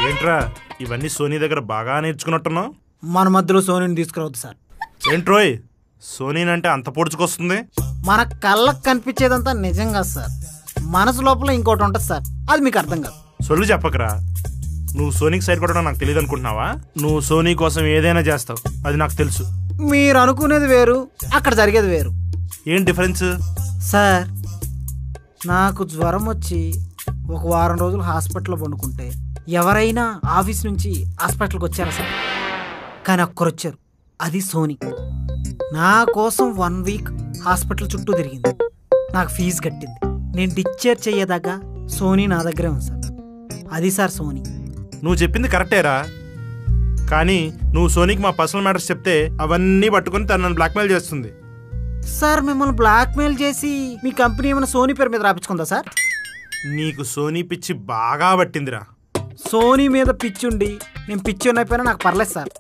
ఏంట్రా ఇవన్నీ సోనీ దగ్గర బాగా నేర్చుకున్నట్టున్నావు? మన మధ్యలో సోనీని తీసుకురావద్దు సార్. ఏంట్రోయ్ సోనీని అంటే అంత పొడుచుకొస్తుంది? మన కళ్ళకు కనిపించేదంతా నిజం కాదు సార్, మనసు లోపల ఇంకోటి ఉంటుంది సార్, అది మీకు అర్థం కాదు. సొల్లు చెప్పకరా. నువ్వు సోనీకి సైడ్ కొట్టడం నాకు తెలియదు అనుకుంటున్నావా? నువ్వు సోనీ కోసం ఏదైనా చేస్తావు, అది నాకు తెలుసు. మీరు అనుకునేది వేరు, అక్కడ జరిగేది వేరు. ఏం డిఫరెన్స్? సార్ నాకు జ్వరం వచ్చి ఒక వారం రోజులు హాస్పిటల్లో పండుకుంటే ఎవరైనా ఆఫీస్ నుంచి హాస్పిటల్కి వచ్చారా సార్? కానీ ఒక్కరు వచ్చారు, అది సోనీ. నా కోసం 1 వీక్ హాస్పిటల్ చుట్టూ తిరిగింది, నాకు ఫీజు కట్టింది. నేను డిశ్చార్జ్ అయ్యేదాకా సోనీ నా దగ్గరే ఉంది సార్. అది సార్ సోనీ. నువ్వు చెప్పింది కరెక్టేరా, కానీ నువ్వు సోనీకి మా పర్సనల్ మ్యాటర్స్ చెప్తే అవన్నీ పట్టుకుని తను నన్ను బ్లాక్మెయిల్ చేస్తుంది. సార్ మిమ్మల్ని బ్లాక్మెయిల్ చేసి మీ కంపెనీ ఏమైనా సోనీ పేరు మీద రాపించుకుందా సార్? నీకు సోనీ పిచ్చి బాగా పట్టిందిరా. సోనీ మీద పిచ్చి ఉండి నేను పిచ్చి ఉన్నైపోయినా నాకు పర్లేదు సార్.